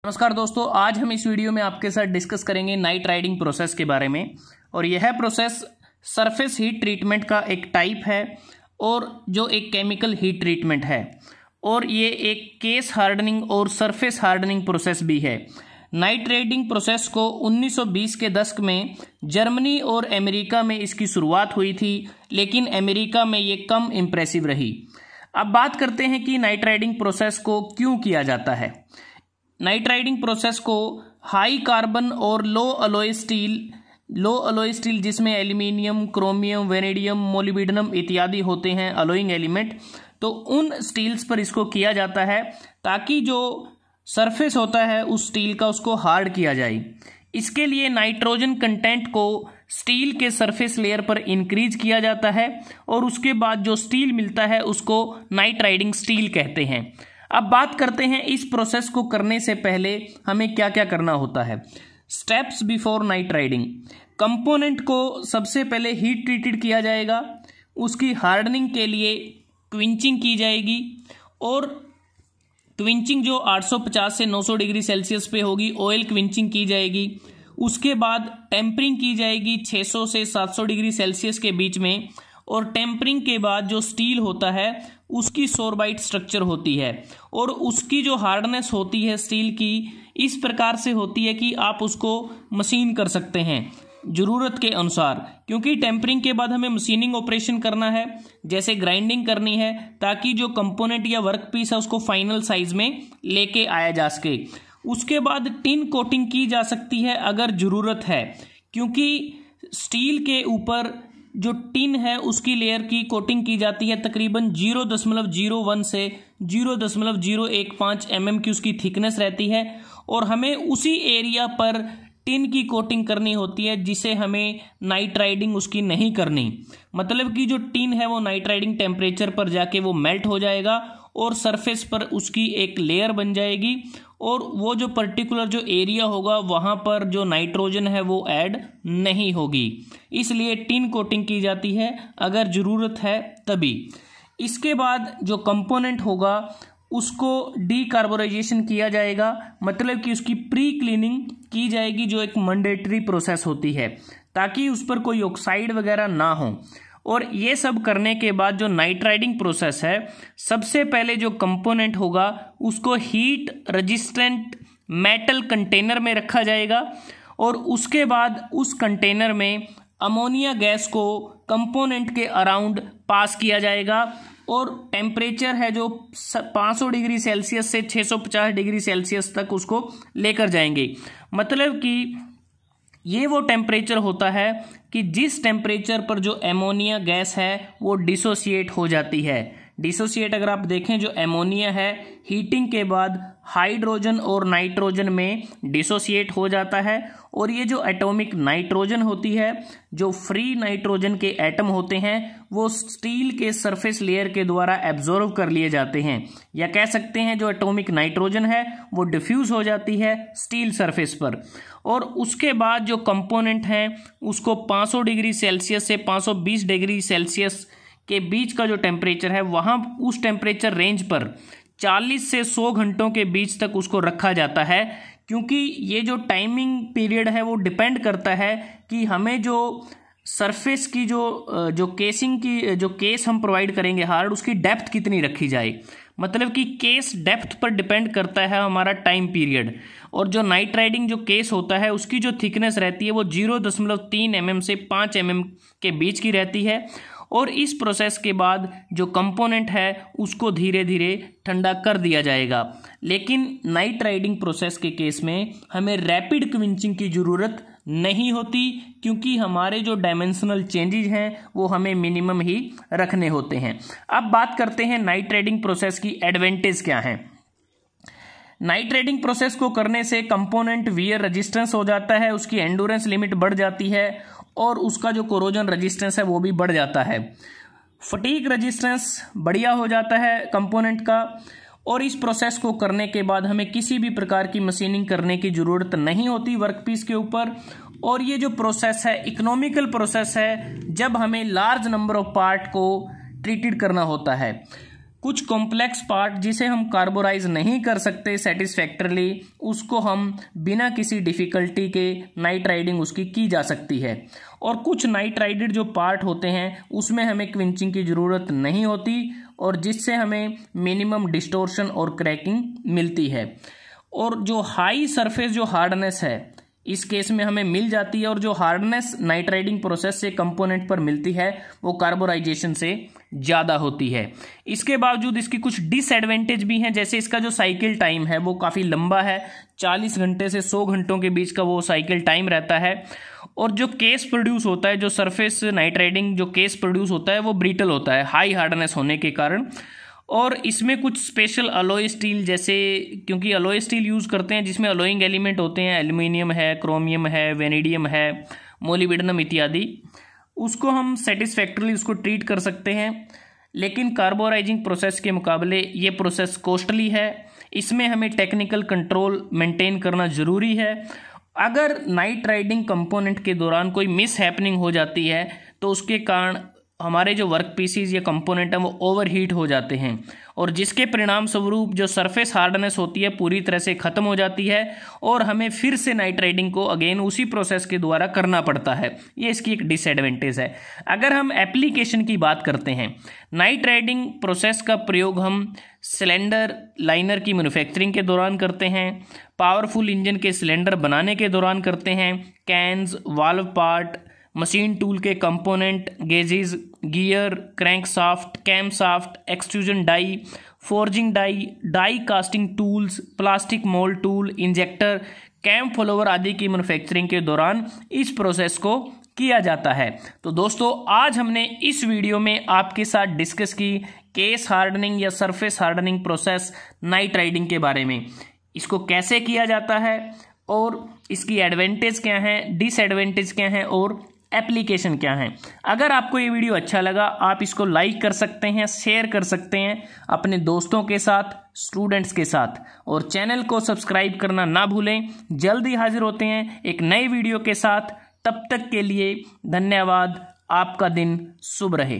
नमस्कार दोस्तों, आज हम इस वीडियो में आपके साथ डिस्कस करेंगे नाइट राइडिंग प्रोसेस के बारे में। और यह प्रोसेस सरफेस हीट ट्रीटमेंट का एक टाइप है और जो एक केमिकल हीट ट्रीटमेंट है, और ये एक केस हार्डनिंग और सरफेस हार्डनिंग प्रोसेस भी है। नाइट राइडिंग प्रोसेस को 1920 के दशक में जर्मनी और अमेरिका में इसकी शुरुआत हुई थी, लेकिन अमेरिका में ये कम इम्प्रेसिव रही। अब बात करते हैं कि नाइट राइडिंग प्रोसेस को क्यों किया जाता है। नाइट राइडिंग प्रोसेस को हाई कार्बन और लो अलॉय स्टील जिसमें एल्यूमिनियम, क्रोमियम, वेनेडियम, मोलिब्डेनम इत्यादि होते हैं अलॉइंग एलिमेंट, तो उन स्टील्स पर इसको किया जाता है ताकि जो सरफेस होता है उस स्टील का उसको हार्ड किया जाए। इसके लिए नाइट्रोजन कंटेंट को स्टील के सरफेस लेयर पर इंक्रीज किया जाता है और उसके बाद जो स्टील मिलता है उसको नाइट राइडिंग स्टील कहते हैं। अब बात करते हैं इस प्रोसेस को करने से पहले हमें क्या क्या करना होता है। Steps before night riding. Component को सबसे पहले हीट ट्रीटेड किया जाएगा, उसकी हार्डनिंग के लिए क्विंचिंग की जाएगी, और क्विंचिंग जो 850 से 900 डिग्री सेल्सियस पे होगी, ऑयल क्विंचिंग की जाएगी। उसके बाद टेम्परिंग की जाएगी 600 से 700 डिग्री सेल्सियस के बीच में, और टेम्परिंग के बाद जो स्टील होता है उसकी सोरबाइट स्ट्रक्चर होती है और उसकी जो हार्डनेस होती है स्टील की इस प्रकार से होती है कि आप उसको मशीन कर सकते हैं ज़रूरत के अनुसार, क्योंकि टेम्परिंग के बाद हमें मशीनिंग ऑपरेशन करना है, जैसे ग्राइंडिंग करनी है, ताकि जो कंपोनेंट या वर्क पीस है उसको फाइनल साइज में लेके आया जा सके। उसके बाद टिन कोटिंग की जा सकती है अगर ज़रूरत है, क्योंकि स्टील के ऊपर जो टिन है उसकी लेयर की कोटिंग की जाती है तकरीबन 0.01 से 0.015 mm की उसकी थिकनेस रहती है, और हमें उसी एरिया पर टिन की कोटिंग करनी होती है जिसे हमें नाइट राइडिंग उसकी नहीं करनी। मतलब कि जो टिन है वो नाइट राइडिंग टेम्परेचर पर जाके वो मेल्ट हो जाएगा और सरफेस पर उसकी एक लेयर बन जाएगी, और वो जो पर्टिकुलर जो एरिया होगा वहाँ पर जो नाइट्रोजन है वो ऐड नहीं होगी, इसलिए टिन कोटिंग की जाती है अगर ज़रूरत है तभी। इसके बाद जो कंपोनेंट होगा उसको डीकार्बोनाइजेशन किया जाएगा, मतलब कि उसकी प्री क्लीनिंग की जाएगी, जो एक मैंडेटरी प्रोसेस होती है ताकि उस पर कोई ऑक्साइड वगैरह ना हो। और ये सब करने के बाद जो नाइट राइडिंग प्रोसेस है, सबसे पहले जो कंपोनेंट होगा उसको हीट रेजिस्टेंट मेटल कंटेनर में रखा जाएगा, और उसके बाद उस कंटेनर में अमोनिया गैस को कंपोनेंट के अराउंड पास किया जाएगा, और टेम्परेचर है जो 500 डिग्री सेल्सियस से 650 डिग्री सेल्सियस तक उसको लेकर जाएंगे। मतलब कि ये वो टेम्परेचर होता है कि जिस टेम्परेचर पर जो एमोनिया गैस है वो डिसोसिएट हो जाती है। डिसोसिएट अगर आप देखें, जो एमोनिया है हीटिंग के बाद हाइड्रोजन और नाइट्रोजन में डिसोसिएट हो जाता है, और ये जो एटॉमिक नाइट्रोजन होती है, जो फ्री नाइट्रोजन के एटम होते हैं, वो स्टील के सरफेस लेयर के द्वारा एब्जॉर्व कर लिए जाते हैं, या कह सकते हैं जो एटॉमिक नाइट्रोजन है वो डिफ्यूज हो जाती है स्टील सरफेस पर। और उसके बाद जो कंपोनेंट हैं उसको 500 डिग्री सेल्सियस से 520 डिग्री सेल्सियस के बीच का जो टेम्परेचर है वहाँ उस टेम्परेचर रेंज पर 40 से 100 घंटों के बीच तक उसको रखा जाता है, क्योंकि ये जो टाइमिंग पीरियड है वो डिपेंड करता है कि हमें जो सरफेस की जो केसिंग की जो केस हम प्रोवाइड करेंगे हार्ड, उसकी डेप्थ कितनी रखी जाए। मतलब कि केस डेप्थ पर डिपेंड करता है हमारा टाइम पीरियड, और जो नाइट राइडिंग जो केस होता है उसकी जो थिकनेस रहती है वो 0.3 mm से 5 mm के बीच की रहती है। और इस प्रोसेस के बाद जो कंपोनेंट है उसको धीरे धीरे ठंडा कर दिया जाएगा। लेकिन नाइट राइडिंग प्रोसेस के केस में हमें रैपिड क्विंचिंग की ज़रूरत नहीं होती, क्योंकि हमारे जो डायमेंशनल चेंजेस हैं वो हमें मिनिमम ही रखने होते हैं। अब बात करते हैं नाइट राइडिंग प्रोसेस की एडवांटेज क्या हैं। नाइट राइडिंग प्रोसेस को करने से कंपोनेंट वियर रेजिस्टेंस हो जाता है, उसकी एंडोरेंस लिमिट बढ़ जाती है, और उसका जो कोरोजन रेजिस्टेंस है वो भी बढ़ जाता है। फटीग रेजिस्टेंस बढ़िया हो जाता है कंपोनेंट का, और इस प्रोसेस को करने के बाद हमें किसी भी प्रकार की मशीनिंग करने की ज़रूरत नहीं होती वर्कपीस के ऊपर। और ये जो प्रोसेस है इकोनॉमिकल प्रोसेस है जब हमें लार्ज नंबर ऑफ पार्ट को ट्रीटेड करना होता है। कुछ कॉम्प्लेक्स पार्ट जिसे हम कार्बोराइज नहीं कर सकते सेटिस्फैक्टरली, उसको हम बिना किसी डिफ़िकल्टी के नाइट राइडिंग उसकी की जा सकती है। और कुछ नाइट राइडेड जो पार्ट होते हैं उसमें हमें क्विंचिंग की ज़रूरत नहीं होती और जिससे हमें मिनिमम डिस्टोर्शन और क्रैकिंग मिलती है। और जो हाई सरफेस जो हार्डनेस है इस केस में हमें मिल जाती है, और जो हार्डनेस नाइट राइडिंग प्रोसेस से कंपोनेंट पर मिलती है वो कार्बोराइजेशन से ज़्यादा होती है। इसके बावजूद इसकी कुछ डिसएडवांटेज भी हैं, जैसे इसका जो साइकिल टाइम है वो काफ़ी लंबा है, 40 घंटे से 100 घंटों के बीच का वो साइकिल टाइम रहता है। और जो केस प्रोड्यूस होता है, जो सरफेस नाइट राइडिंग जो केस प्रोड्यूस होता है वो ब्रिटल होता है हाई हार्डनेस होने के कारण। और इसमें कुछ स्पेशल अलॉय स्टील, जैसे क्योंकि अलॉय स्टील यूज़ करते हैं जिसमें अलॉइंग एलिमेंट होते हैं, एल्युमिनियम है, क्रोमियम है, वेनेडियम है, मोलिब्डेनम इत्यादि, उसको हम सेटिस्फैक्टरली उसको ट्रीट कर सकते हैं। लेकिन कार्बोराइजिंग प्रोसेस के मुकाबले ये प्रोसेस कॉस्टली है, इसमें हमें टेक्निकल कंट्रोल मेंटेन करना ज़रूरी है। अगर नाइट राइडिंग कंपोनेंट के दौरान कोई मिस हैपनिंग हो जाती है तो उसके कारण हमारे जो वर्क पीसीज या कंपोनेंट हैं वो ओवरहीट हो जाते हैं, और जिसके परिणाम स्वरूप जो सरफेस हार्डनेस होती है पूरी तरह से ख़त्म हो जाती है और हमें फिर से नाइट राइडिंग को अगेन उसी प्रोसेस के द्वारा करना पड़ता है। ये इसकी एक डिसएडवांटेज है। अगर हम एप्लीकेशन की बात करते हैं, नाइट राइडिंग प्रोसेस का प्रयोग हम सिलेंडर लाइनर की मैन्युफैक्चरिंग के दौरान करते हैं, पावरफुल इंजन के सिलेंडर बनाने के दौरान करते हैं, cans, valve part, machine tool के component, gauges, gear, crankshaft, camshaft, extrusion die, forging die, die casting tools, plastic mould tool, injector, cam follower आदि की मैन्युफैक्चरिंग के दौरान इस प्रोसेस को किया जाता है। तो दोस्तों आज हमने इस वीडियो में आपके साथ डिस्कस की केस हार्डनिंग या surface hardening process night riding के बारे में। इसको कैसे किया जाता है और इसकी एडवांटेज क्या है, डिसएडवांटेज क्या है और एप्लीकेशन क्या है। अगर आपको ये वीडियो अच्छा लगा आप इसको लाइक कर सकते हैं, शेयर कर सकते हैं अपने दोस्तों के साथ, स्टूडेंट्स के साथ, और चैनल को सब्सक्राइब करना ना भूलें। जल्दी हाजिर होते हैं एक नए वीडियो के साथ, तब तक के लिए धन्यवाद। आपका दिन शुभ रहे।